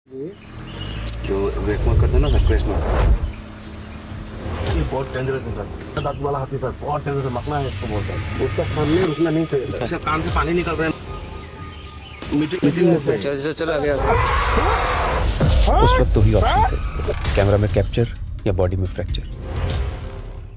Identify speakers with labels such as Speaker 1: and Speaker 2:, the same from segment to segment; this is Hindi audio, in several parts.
Speaker 1: जो वेकमोर करते हैं ना सर, क्रेस्ट में।
Speaker 2: ये बहुत डेंजरस है सर, दांत वाला हाथी सर, बहुत डेंजरस है, मकना है इसको बोलते हैं। उसका सामने रुकना नहीं चाहिए सर।
Speaker 1: इसके कान से पानी निकल रहा है। मीटिंग चल आ गया।
Speaker 3: उस वक्त दो ही ऑप्शन थे, कैमरा में कैप्चर या बॉडी में फ्रैक्चर।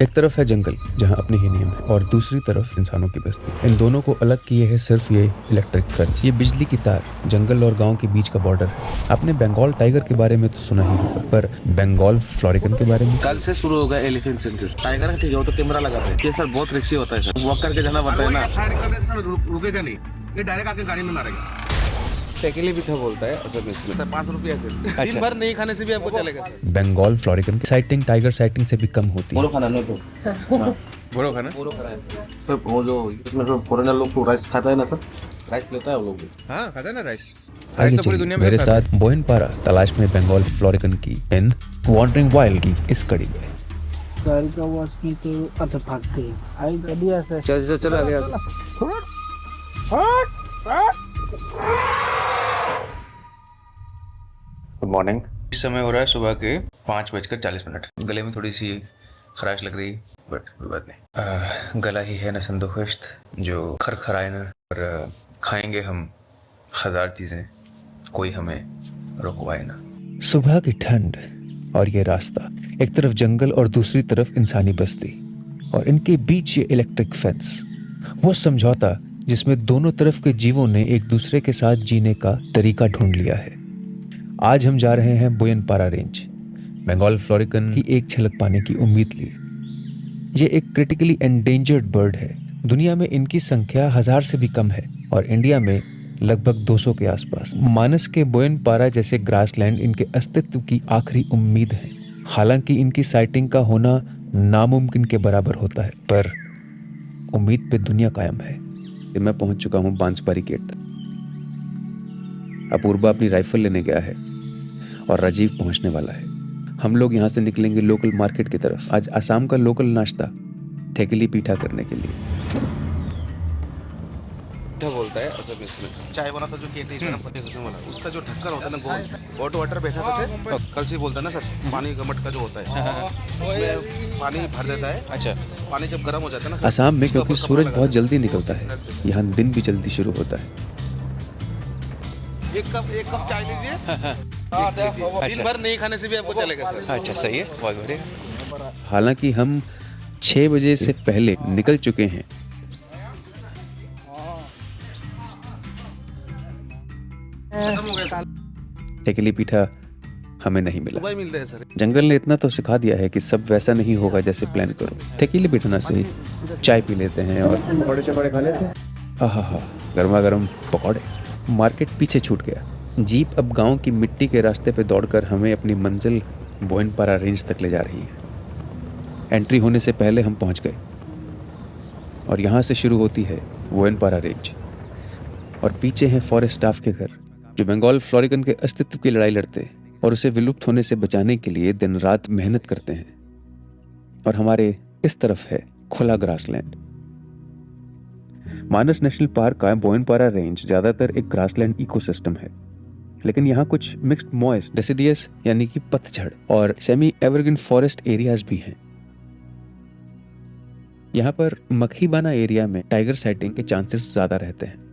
Speaker 3: एक तरफ है जंगल जहां अपने ही नियम है और दूसरी तरफ इंसानों की बस्ती। इन दोनों को अलग किए है सिर्फ ये इलेक्ट्रिक फेंस, ये बिजली की तार। जंगल और गांव के बीच का बॉर्डर है। आपने बंगाल टाइगर के बारे में तो सुना ही होगा, पर बंगाल फ्लोरिकन के बारे में
Speaker 1: कल से शुरू होगा एलिफेंट सेंसस। टाइगर ठीक है, वो तो कैमरा लगा है। ये सर बहुत रिस्की होता है सर, वॉक करके जाना पड़ता है ना। रुकेगा नहीं, ये डायरेक्ट आके गाड़ी में मारेगा। टेकेली भी था बोलता है असल में, इसमें 5 रुपया से दिन भर नहीं खाने से भी आपको चलेगा सर।
Speaker 3: बंगाल फ्लोरिकन की साइटिंग टाइगर साइटिंग से भी कम होती है।
Speaker 1: बोरो खाना नहीं तो बोरो खाना है सर। वो जो इसमें जो फॉरेनर लोग तो राइस खाता है ना सर, राइस लेता है वो लोग।
Speaker 4: हाँ खाता है ना राइस।
Speaker 3: आगे चलिए मेरे साथ बोहिनपारा तलाश में बंगाल फ्लोरिकन की इन वॉन्डरिंग वाइल्ड की इस कड़ी में।
Speaker 5: गाड़ी का वॉश में तो अच्छा भाग गई। आई बढ़िया से
Speaker 1: चल आ गया।
Speaker 3: Good morning.
Speaker 4: इस समय हो रहा है सुबह के 5:40। गले में थोड़ी सी खराश लग रही, बट कोई बात नहीं। गला ही है न संदोखश्त जो खरखराए न, और खाएंगे हम हजार चीजें, कोई हमें रुकवाए ना।
Speaker 3: सुबह की ठंड और ये रास्ता, एक तरफ जंगल और दूसरी तरफ इंसानी बस्ती, और इनके बीच ये इलेक्ट्रिक फेंस, वो समझौता जिसमें दोनों तरफ के जीवों ने एक दूसरे के साथ जीने का तरीका ढूंढ लिया है। आज हम जा रहे हैं बोयनपारा रेंज, बंगाल फ्लोरिकन की एक झलक पाने की उम्मीद लिए। ये एक क्रिटिकली एंडेंजर्ड बर्ड है। दुनिया में इनकी संख्या 1000 से भी कम है और इंडिया में लगभग 200 के आसपास। मानस के बोयनपारा जैसे ग्रासलैंड इनके अस्तित्व की आखिरी उम्मीद है। हालांकि इनकी साइटिंग का होना नामुमकिन के बराबर होता है, पर उम्मीद पे दुनिया कायम है। मैं पहुंच चुका हूं बांसबारी गेट तक। अपूर्वा अपनी राइफल लेने गया है और राजीव पहुंचने वाला है। हम लोग यहाँ से निकलेंगे लोकल मार्केट की तरफ। आज असम का लोकल नाश्ता ठेकेली पीठा करने के लिए।
Speaker 1: क्या बोलता है असल में, इसमें चाय बनाता जो केतली वाला, उसका जो ढक्कन होता है ना गोल, हॉट वाटर बैठा थे कल से बोलता है ना सर, पानी का मटका जो होता है उसमें पानी भर देता है।
Speaker 4: अच्छा,
Speaker 1: पानी जब गर्म हो जाता है ना
Speaker 3: असम में क्योंकि सूरज बहुत जल्दी निकलता है, यहाँ दिन भी जल्दी शुरू होता है।
Speaker 1: एक कप चाय लीजिए, दिन भर नहीं खाने से भी आपको चलेगा सर।
Speaker 4: अच्छा सही है, बहुत बढ़िया।
Speaker 3: हालांकि हम 6 बजे से पहले निकल चुके हैं। ठेकेली पीठा हमें नहीं मिला।
Speaker 1: सुबह मिलते हैं सर।
Speaker 3: जंगल ने इतना तो सिखा दिया है कि सब वैसा नहीं होगा जैसे प्लान करो। ठेकेली पीठना से चाय पी लेते हैं और पकौड़े खा लेते हैं। आहा, गर्मा गर्म पकौड़े। मार्केट पीछे छूट गया। जीप अब गांव की मिट्टी के रास्ते पे दौड़कर हमें अपनी मंजिल बोयनपारा रेंज तक ले जा रही है। एंट्री होने से पहले हम पहुंच गए और यहाँ से शुरू होती है बोयनपारा रेंज, और पीछे हैं फॉरेस्ट स्टाफ के घर जो बंगाल फ्लोरिकन के अस्तित्व की लड़ाई लड़ते और उसे विलुप्त होने से बचाने के लिए दिन रात मेहनत करते हैं। और हमारे इस तरफ है खुला ग्रासलैंड। मानस नेशनल पार्क का बोयनपारा रेंज ज्यादातर एक ग्रासलैंड इकोसिस्टम है, लेकिन यहाँ कुछ मिक्स्ड मॉइस्ट डेसिडियस यानी कि पतझड़ और सेमी एवरग्रीन फॉरेस्ट एरियाज भी हैं। यहाँ पर मखीबाना एरिया में टाइगर साइटिंग के चांसेस ज्यादा रहते हैं।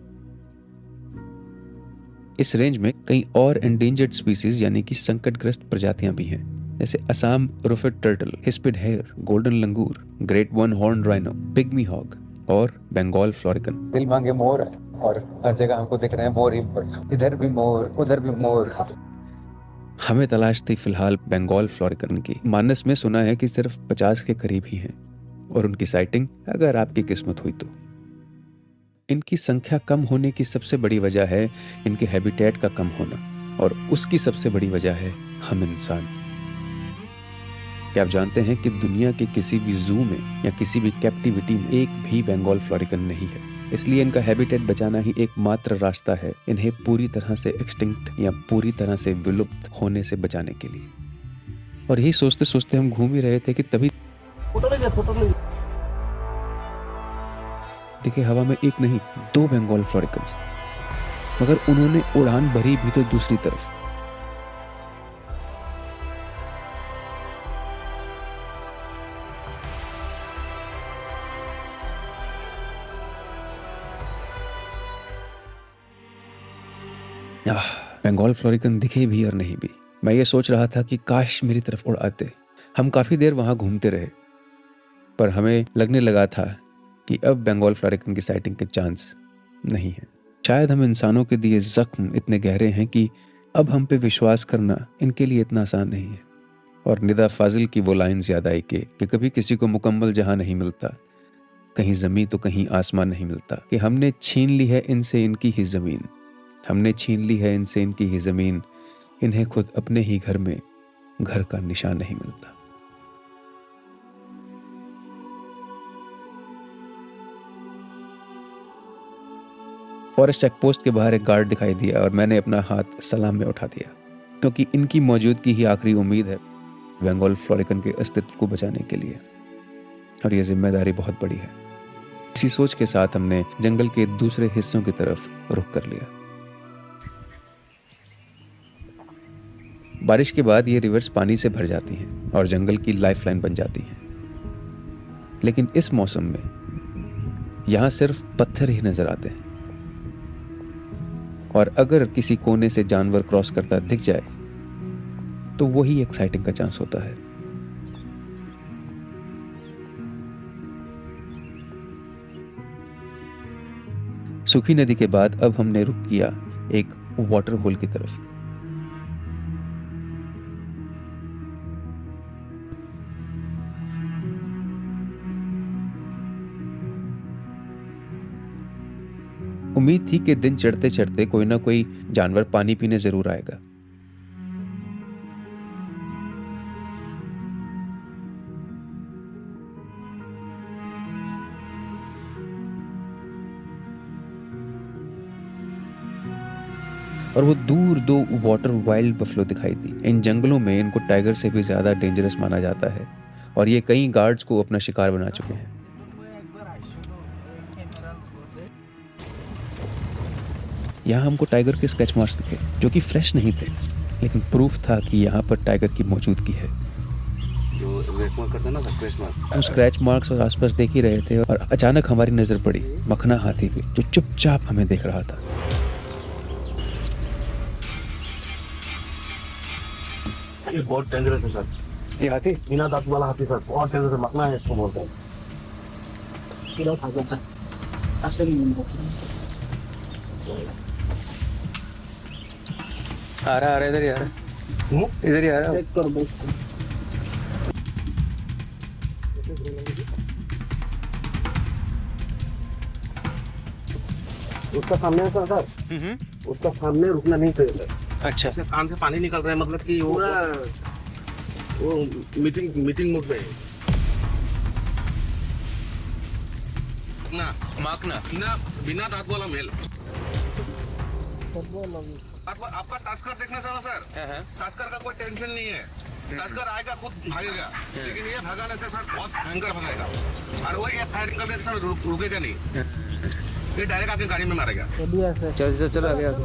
Speaker 3: इस रेंज में कई और एंडेंजर्ड स्पीसीज यानी कि संकटग्रस्त प्रजातियां भी हैं, जैसे Assam roofed turtle, hispid hare, golden langur, great one horn rhino, pygmy hog और बंगाल फ्लोरिकन।
Speaker 6: दिल मांगे मोर है और हर जगह हमको दिख रहे हैं मोर ही मोर, इधर भी मोर उधर भी मोर।
Speaker 3: हमें तलाश थी फिलहाल बंगाल फ्लोरिकन की। मानस में सुना है कि सिर्फ 50 के करीब ही हैं, और उनकी साइटिंग अगर आपकी किस्मत हुई तो। इनकी संख्या कम होने की सबसे बड़ी वजह है इनके हैबिटेट का कम होना, और उसकी सबसे बड़ी वजह है हम इंसान। क्या आप जानते हैं कि दुनिया के किसी भी जू में या किसी भी कैप्टिविटी में एक भी बंगाल फ्लोरिकन नहीं है। इसलिए इनका हैबिटेट बचाना ही एकमात्र रास्ता है इन्हें पूरी तरह से एक्सटिंक्ट या पूरी तरह से विलुप्त होने से बचाने के लिए। और यही सोचते सोचते हम घूम ही रहे थे कि तभी दिखे हवा में एक नहीं 2 बंगाल फ्लोरिकन्स, मगर उन्होंने उड़ान भरी भी तो दूसरी तरफ। बंगाल फ्लोरिकन दिखे भी और नहीं भी। मैं ये सोच रहा था कि काश मेरी तरफ उड़ आते। हम काफ़ी देर वहाँ घूमते रहे, पर हमें लगने लगा था कि अब बंगाल फ्लोरिकन की साइटिंग के चांस नहीं है। शायद हम इंसानों के दिए जख्म इतने गहरे हैं कि अब हम पे विश्वास करना इनके लिए इतना आसान नहीं है। और निदा फाजिल की वो लाइन्स याद आई कि कभी किसी को मुकम्मल जहां नहीं मिलता, कहीं ज़मीन तो कहीं आसमान नहीं मिलता, कि हमने छीन ली है इनसे इनकी ही ज़मीन, हमने छीन ली है इनसे इनकी ही ज़मीन, इन्हें खुद अपने ही घर में घर का निशान नहीं मिलता। फॉरेस्ट चेक पोस्ट के बाहर एक गार्ड दिखाई दिया और मैंने अपना हाथ सलाम में उठा दिया, क्योंकि इनकी मौजूदगी ही आखिरी उम्मीद है बंगाल फ्लोरिकन के अस्तित्व को बचाने के लिए, और यह जिम्मेदारी बहुत बड़ी है। इसी सोच के साथ हमने जंगल के दूसरे हिस्सों की तरफ रुख कर लिया। बारिश के बाद ये रिवर्स पानी से भर जाती हैं और जंगल की लाइफलाइन बन जाती हैं, लेकिन इस मौसम में यहां सिर्फ पत्थर ही नजर आते हैं, और अगर किसी कोने से जानवर क्रॉस करता दिख जाए तो वही एक्साइटिंग का चांस होता है। सूखी नदी के बाद अब हमने रुख किया एक वाटर होल की तरफ। उम्मीद थी कि दिन चढ़ते चढ़ते कोई ना कोई जानवर पानी पीने जरूर आएगा, और वो दूर दो वाटर वाइल्ड बफलो दिखाई दी। इन जंगलों में इनको टाइगर से भी ज्यादा डेंजरस माना जाता है, और ये कई गार्ड्स को अपना शिकार बना चुके हैं। यहाँ हमको टाइगर के स्क्रैच मार्क्स दिखे, जो कि फ्रेश नहीं थे, लेकिन प्रूफ था कि यहाँ पर टाइगर की मौजूदगी है।
Speaker 1: जो रेक मार्क करते हैं ना स्क्रैच मार्क,
Speaker 3: हम स्क्रैच मार्क्स और आसपास देख ही रहे थे, और अचानक हमारी नजर पड़ी मखना हाथी पे, जो चुपचाप हमें देख रहा था।
Speaker 2: ये बहुत डेंजरस है सर।
Speaker 3: ये हाथी
Speaker 2: बिना दांत वाला हाथी सर, बहुत डेंजरस है, मखना है इसको बोलते हैं।
Speaker 5: Kilo kagak asli mungkin.
Speaker 4: आ रहा इधर ही आ रहा, इधर ही आ रहा।
Speaker 5: Ekor bos.
Speaker 2: उसका सामने है सर, उसका सामने रुकना नहीं चाहिए सर।
Speaker 4: अच्छा,
Speaker 1: ऐसे कान से पानी निकल रहा है, मतलब कि वो मीटिंग मोड में है। ना
Speaker 4: माखना
Speaker 1: बिना दांत वाला मेल। आपका टास्कर देखना चाहो सर, टास्कर का कोई टेंशन नहीं है, टास्कर आएगा खुद भागेगा, लेकिन ये भगाने से सर बहुत भयंकर भगाएगा, और वो ये फायरिंग करने से सर रुकेगा नहीं, ये डायरेक्ट आपकी गाड़ी में मारेगा।
Speaker 4: चलो चलो आगे आगे।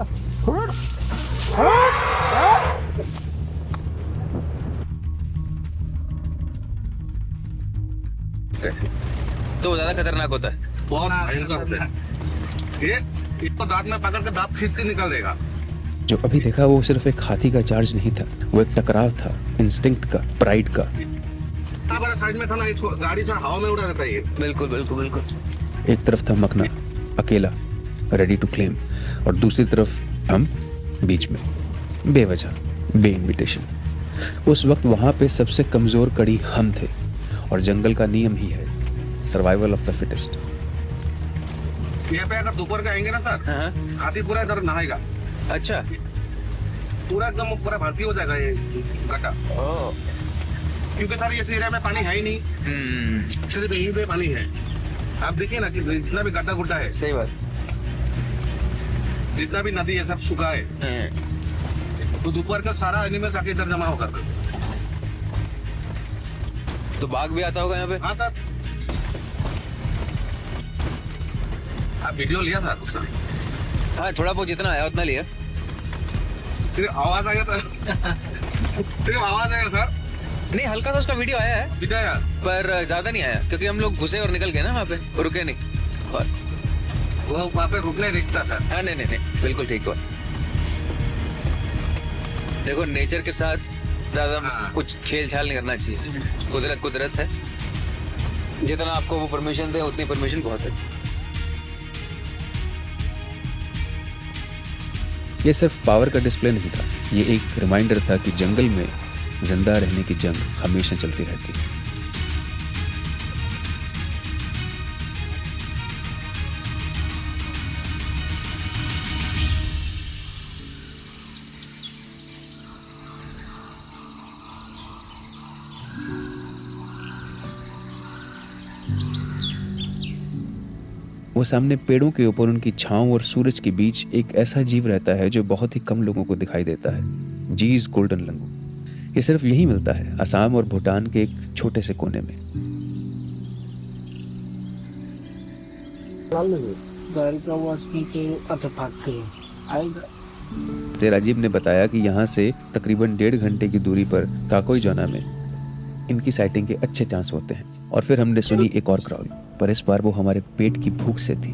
Speaker 4: तो ज्यादा खतरनाक होता है,
Speaker 1: बहुत भयंकर होता है। ये इसको दांत में पकड़ के दांत खींच के निकल देगा।
Speaker 3: जो अभी देखा वो सिर्फ एक हाथी का चार्ज नहीं था, वो एक टकराव था, इंस्टिंक्ट का, प्राइड का।
Speaker 1: बड़ा साइज में था ना, गाड़ी से हवा में उड़ा देता है ये।
Speaker 4: बिल्कुल बिल्कुल बिल्कुल।
Speaker 3: एक तरफ था मखना अकेला, रेडी टू क्लेम, और दूसरी तरफ हम बीच में, बेवजह, बे इनविटेशन। उस वक्त वहां पे सबसे कमजोर कड़ी हम थे, और जंगल का नियम ही है सर्वाइवल ऑफ द फिटेस्ट।
Speaker 1: यहाँ पे अगर दोपहर के आएंगे ना सर, हाथी पूरा इधर नहाएगा।
Speaker 4: अच्छा,
Speaker 1: पूरा एकदम पूरा भर्ती हो जाएगा ये गड्ढा, क्योंकि सर इस एरिया में पानी है ही नहीं, सिर्फ यहीं पे पानी है। आप देखिए ना कि जितना भी गड्ढा गुड्ढा है,
Speaker 4: सही बात,
Speaker 1: जितना भी नदी है सब सूखा है, तो दोपहर का सारा एनिमल्स आके इधर जमा होगा।
Speaker 4: तो बाघ भी आता होगा यहाँ पे?
Speaker 1: हाँ सर, आप वीडियो लिया था उसका?
Speaker 4: हाँ, थोड़ा बहुत जितना आया उतना लिया।
Speaker 1: सिर्फ आवाज आएगा तो सिर्फ आवाज आएगा सर?
Speaker 4: नहीं, हल्का सा उसका वीडियो आया है,
Speaker 1: बिठाया
Speaker 4: पर ज्यादा नहीं आया, क्योंकि हम लोग घुसे और निकल गए ना, वहाँ पे रुके नहीं। और
Speaker 1: वो वहाँ पे रुकने रिक्स था सर।
Speaker 4: हाँ, नहीं, बिल्कुल ठीक बात। देखो नेचर के साथ ज्यादा कुछ खेल छाल नहीं करना चाहिए। कुदरत कुदरत है, जितना आपको वो परमिशन दे उतनी परमिशन बहुत है।
Speaker 3: ये सिर्फ पावर का डिस्प्ले नहीं था, ये एक रिमाइंडर था कि जंगल में जिंदा रहने की जंग हमेशा चलती रहती है। वो सामने पेड़ों के ऊपर उनकी छांव और सूरज के बीच एक ऐसा जीव रहता है जो बहुत ही कम लोगों को दिखाई देता है, जीज गोल्डन लंगूर। ये सिर्फ यही मिलता है असम और भूटान के एक छोटे से कोने में।
Speaker 5: गाड़ी का आवाज में तो अध भाग गए आएगा।
Speaker 3: राजीव ने बताया कि यहाँ से तकरीबन 1.5 घंटे की दूरी पर काकोई जोना में इनकी साइटिंग के अच्छे चांस होते हैं। और फिर हमने सुनी एक और क्राउल, पर इस बार वो हमारे पेट की भूख से थी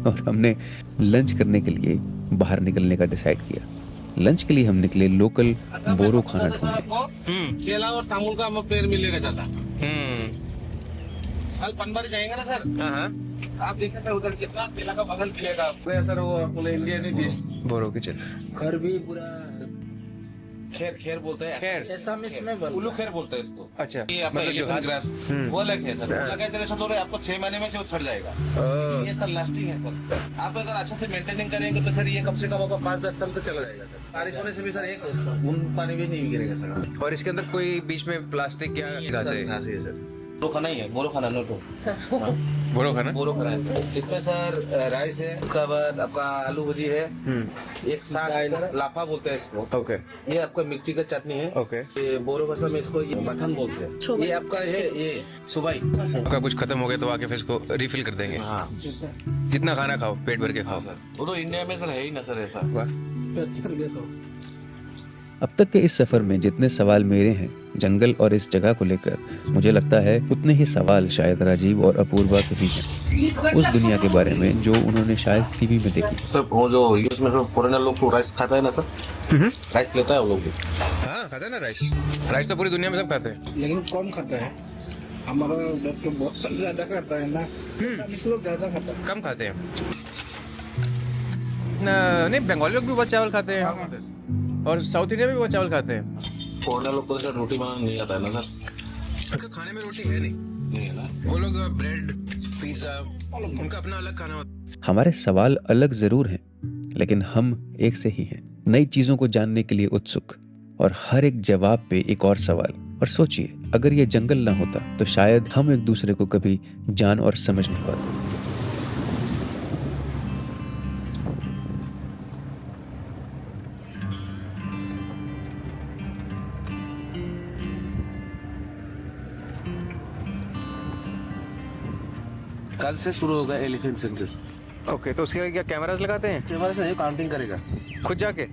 Speaker 3: और हमने लंच करने के लिए बाहर निकलने का डिसाइड किया। लंच के लिए हम निकले लोकल बोरो खाना ढूंढने।
Speaker 1: केला और तामुल का हमें पेड़ मिलेगा ज्यादा। कल पनबारी जाएंगे ना सर। आप देखें सर उधर कितना केला का बगल मिलेगा आपको। सर वो अपने इंडियन डिश
Speaker 4: बोरो की चल
Speaker 5: घर भी पूरा
Speaker 1: खेर खेर बोलते हैं। खेर
Speaker 5: ऐसा में बन
Speaker 1: उल्लू खेर बोलते हैं इसको।
Speaker 4: अच्छा,
Speaker 1: ये आपका
Speaker 4: मतलब जो
Speaker 1: elephant grass, वो अलग है सर। वो लगा तेरे से तो आपको 6 महीने में जो सड़ जाएगा। ये सर लास्टिंग है सर। आप अगर अच्छा से मेंटेनिंग करेंगे तो सर ये कम से कम आपको 5-10 साल तक चला जाएगा सर। बारिश होने से भी सर एक बूंद पानी भी नहीं गिरेगा सर।
Speaker 4: और इसके अंदर कोई बीच में प्लास्टिक क्या
Speaker 1: घास है सर। बोरो खाना ही है, बोरो खाना नो तो
Speaker 4: बोरो खाना
Speaker 1: बोरो खाना है। इसमें सर राइस है, उसके बाद आपका आलू भुजी है, एक साग लाफा बोलते हैं इसको।
Speaker 4: ओके,
Speaker 1: ये आपका मिर्ची का चटनी है।
Speaker 4: ओके,
Speaker 1: ये बोरो भाषा में इसको ये बथन बोलते हैं। ये आपका है ये सुबाई।
Speaker 4: आपका कुछ खत्म हो गया तो आके फिर इसको रिफिल कर देंगे।
Speaker 1: हाँ
Speaker 4: जितना खाना खाओ पेट भर के खाओ
Speaker 1: सर। वो तो इंडिया में सर है ही ना सर ऐसा।
Speaker 5: देखो।
Speaker 3: अब तक के इस सफर में जितने सवाल मेरे हैं जंगल और इस जगह को लेकर, मुझे लगता है उतने ही सवाल शायद राजीव और अपूर्वा के भी हैं, उस दुनिया के बारे में जो उन्होंने शायद टीवी में देखी।
Speaker 1: सर वो जो यूएस में फॉरेनर लोग तो राइस खाता है ना सर। राइस लेता है वो लोग भी।
Speaker 4: हाँ खाते हैं ना राइस। राइस तो पूरी दुनिया में सब खाते हैं,
Speaker 5: लेकिन कौन खाता है? हमारा डॉक्टर बहुत ज्यादा खाता है ना। लोग ज्यादा खाता है,
Speaker 4: कम खाते हैं। नहीं, बंगाली लोग भी बहुत चावल खाते हैं और साउथ इंडिया में भी बहुत चावल खाते हैं।
Speaker 1: फॉरेनर लोग को सर रोटी बनाना नहीं आता है ना सर।
Speaker 4: उनका खाने में रोटी है नहीं है ना। वो लोग ब्रेड पिज्जा उनका अपना अलग खाना होता है।
Speaker 3: हमारे सवाल अलग जरूर हैं, लेकिन हम एक से ही हैं, नई चीजों को जानने के लिए उत्सुक, और हर एक जवाब पे एक और सवाल। और सोचिए, अगर ये जंगल ना होता तो शायद हम एक दूसरे को कभी जान और समझ नहीं पाते।
Speaker 1: कल से शुरू होगा एलिफेंट सेंसस।
Speaker 4: ओके, तो उसके लिए क्या कैमरास लगाते हैं?
Speaker 1: कैमरा से काउंटिंग करेगा
Speaker 4: खुद जाके।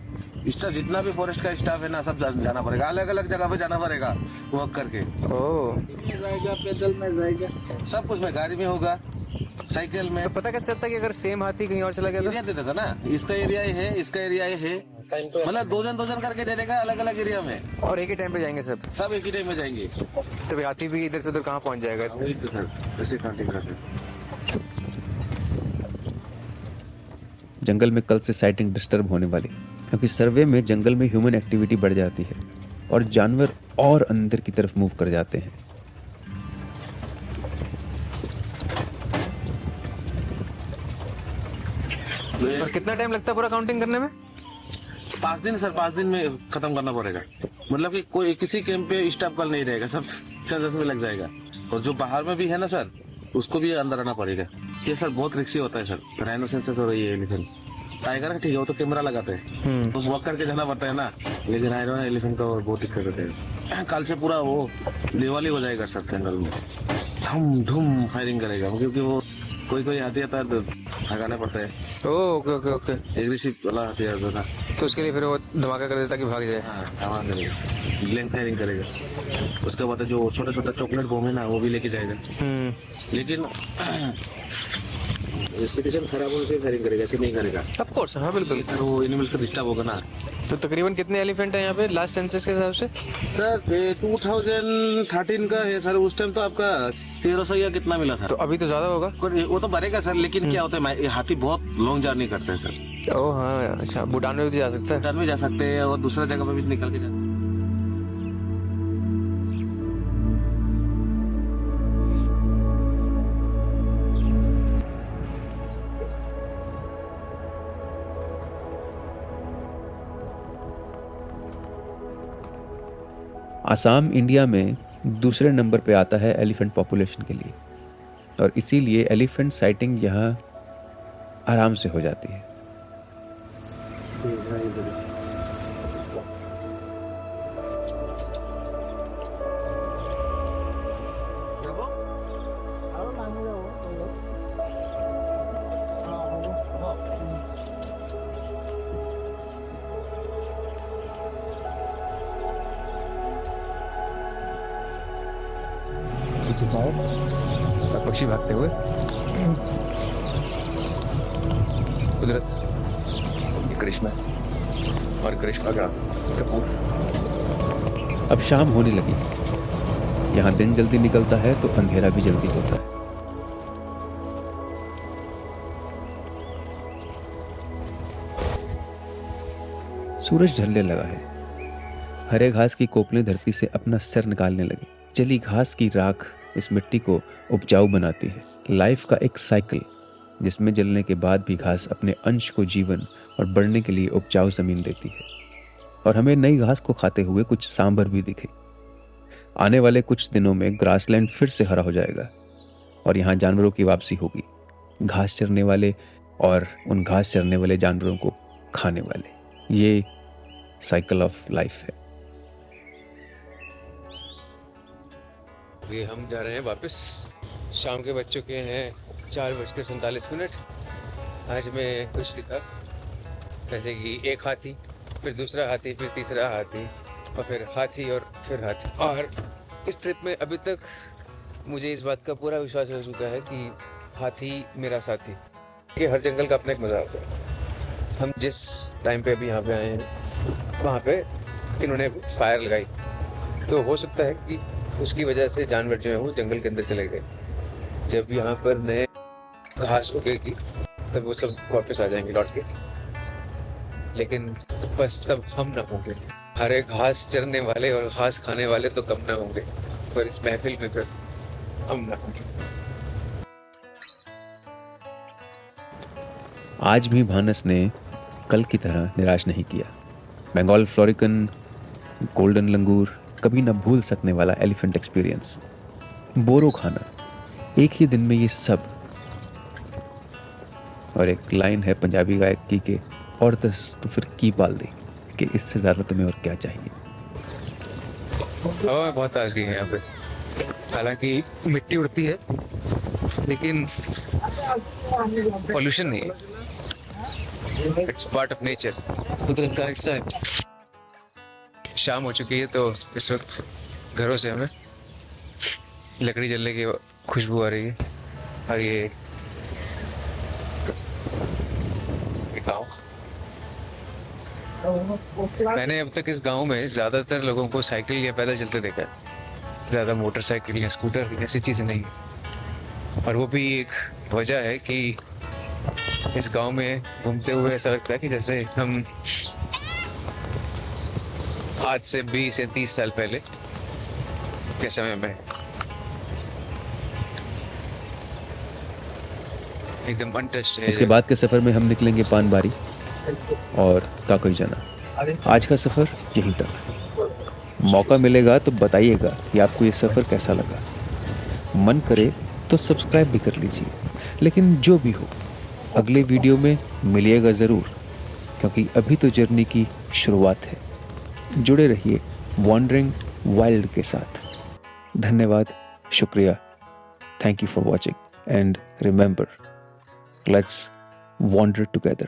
Speaker 1: स्टाफ जितना भी फॉरेस्ट का स्टाफ है ना सब जाना पड़ेगा, अलग अलग जगह पे जाना पड़ेगा वर्क करके।
Speaker 4: ओह,
Speaker 5: जाएगा पैदल में जाएगा,
Speaker 1: सब कुछ में, गाड़ी में होगा, साइकिल में।
Speaker 4: तो पता कैसे चलता है कि अगर सेम हाथी कहीं और चला गया
Speaker 1: एरिया दे देता ना, इसका एरिया ये है, इसका एरिया ये है, मतलब 2 जन करके दे देगा अलग अलग एरिया में,
Speaker 4: और एक ही टाइम पे जाएंगे सब
Speaker 1: एक ही टाइम में जाएंगे।
Speaker 4: तो हाथी भी इधर से उधर कहाँ पहुँच जाएगा?
Speaker 1: वही तो सर, ऐसे काउंटिंग करते हैं।
Speaker 3: जंगल में कल से साइटिंग डिस्टर्ब होने वाली, क्योंकि सर्वे में जंगल में ह्यूमन एक्टिविटी बढ़ जाती है और जानवर और अंदर की तरफ मूव कर जाते हैं।
Speaker 4: और कितना टाइम लगता है पूरा काउंटिंग करने में?
Speaker 1: 5 दिन सर, 5 दिन में खत्म करना पड़ेगा। मतलब कि कोई किसी कैंप पे स्टाफ कल नहीं रहेगा, सब सेंसस में लग जाएगा। और जो बाहर में भी है ना सर, उसको भी अंदर आना पड़ेगा। ये सर बहुत रिस्की होता है सर, राइनो सेंसस और ये एलिफेंट। टाइगर का ठीक है, वो तो कैमरा लगाते हैं, तो वॉक करके जाना पड़ता है ना, लेकिन राइनो एलिफेंट का बहुत दिक्कत होता है। कल से पूरा वो दिवाली हो जाएगा सर, जंगल में धूम धूम फायरिंग करेगा, क्योंकि वो कोई हाथी आता है तो भगाना पड़ता है।
Speaker 4: ओके ओके ओके,
Speaker 1: एग्रेसिव वाला हथियार होता है,
Speaker 4: तो उसके लिए फिर वो धमाका कर देता कि भाग जाए।
Speaker 1: हाँ, धमाका करेगा, ब्लैंक फायरिंग करेगा। उसके बाद जो छोटा छोटा चॉकलेट बॉम्ब है ना, वो भी लेके जाएगा। लेकिन सिटीजन खराब होने से फायरिंग करेगा, ऐसे नहीं करेगा
Speaker 4: ऑफ कोर्स, हाँ बिल्कुल।
Speaker 1: सर, वो एनिमल्स का डिस्टर्ब होगा ना।
Speaker 4: तो तकरीबन कितने एलिफेंट हैं यहाँ पे लास्ट सेंसस के हिसाब से?
Speaker 1: सर 2013 का है सर, उस टाइम तो आपका 1300 या कितना मिला था।
Speaker 4: तो अभी तो ज्यादा होगा।
Speaker 1: वो तो बढ़ेगा सर, लेकिन क्या होता है, हाथी बहुत लॉन्ग जर्नी करते हैं सर।
Speaker 4: ओह हाँ, अच्छा, भूटान में भी जा सकता है।
Speaker 1: भूटान में जा सकते हैं और दूसरा जगह पे भी निकल के जा।
Speaker 3: आसाम इंडिया में दूसरे नंबर पे आता है एलिफेंट पॉपुलेशन के लिए, और इसीलिए एलिफेंट साइटिंग यहाँ आराम से हो जाती है।
Speaker 4: और पक्षी भागते हुए, कुदरत, ये करिश्मा और करिश्मा का कपूर।
Speaker 3: अब शाम होने लगी, यहाँ दिन जल्दी निकलता है तो अंधेरा भी जल्दी होता है। सूरज ढलने लगा है, हरे घास की कोपलें धरती से अपना सिर निकालने लगी। जली घास की राख इस मिट्टी को उपजाऊ बनाती है। लाइफ का एक साइकिल, जिसमें जलने के बाद भी घास अपने अंश को जीवन और बढ़ने के लिए उपजाऊ जमीन देती है। और हमें नई घास को खाते हुए कुछ सांभर भी दिखे। आने वाले कुछ दिनों में ग्रासलैंड फिर से हरा हो जाएगा और यहाँ जानवरों की वापसी होगी, घास चरने वाले और उन घास चरने वाले जानवरों को खाने वाले। ये साइकिल ऑफ लाइफ है।
Speaker 4: अभी हम जा रहे हैं वापस। शाम के बज चुके हैं 4:47। आज मैं कुछ लिखा, जैसे कि एक हाथी, फिर दूसरा हाथी, फिर तीसरा हाथी, और फिर हाथी और फिर हाथी। और इस ट्रिप में अभी तक मुझे इस बात का पूरा विश्वास हो चुका है कि हाथी मेरा साथी। ये हर जंगल का अपना एक मजा होता है। हम जिस टाइम पे अभी यहाँ पे आए हैं, वहाँ पे इन्होंने फायर लगाई, तो हो सकता है कि उसकी वजह से जानवर जो है वो जंगल के अंदर चले गए। जब यहाँ पर नए घास उगेगी तब वो सब वापस आ जाएंगे लौट के, लेकिन बस तब हम ना होंगे। हरे घास चरने वाले और घास खाने वाले तो कम ना होंगे, पर इस महफिल में फिर हम ना होंगे।
Speaker 3: आज भी भानस ने कल की तरह निराश नहीं किया। बंगाल फ्लोरिकन, गोल्डन लंगूर, कभी न भूल सकने वाला एलिफेंट एक्सपीरियंस, बोरो खाना, एक ही दिन में ये सब। और एक लाइन है पंजाबी गायक की कि और 10 तो फिर की पाल दी, कि इससे ज़्यादा तुम्हें और क्या चाहिए।
Speaker 4: हवा बहुत ताजगी है यहाँ पे, हालांकि मिट्टी उड़ती है लेकिन पॉल्यूशन नहीं है। इट्स पार्ट ऑफ नेचर, कुदरत का हिस्सा है। शाम हो चुकी है तो इस वक्त घरों से हमें लकड़ी जलने की खुशबू आ रही है। और ये गाँव, मैंने अब तक इस गांव में ज़्यादातर लोगों को साइकिल या पैदल चलते देखा है, ज़्यादा मोटरसाइकिल या स्कूटर ऐसी चीज़ें नहीं है। और वो भी एक वजह है कि इस गांव में घूमते हुए ऐसा लगता है कि जैसे हम आज से 20 या 30 साल पहले के समय में एकदम अनटच्ड है।
Speaker 3: इसके बाद के सफ़र में हम निकलेंगे पानबारी और काकड़ीजाना। आज का सफ़र यहीं तक। मौका मिलेगा तो बताइएगा कि आपको ये सफ़र कैसा लगा। मन करे तो सब्सक्राइब भी कर लीजिए। लेकिन जो भी हो, अगले वीडियो में मिलिएगा ज़रूर, क्योंकि अभी तो जर्नी की शुरुआत है। जुड़े रहिए वॉन्डरिंग वाइल्ड के साथ। धन्यवाद, शुक्रिया, thank you for watching, and remember, let's wander together.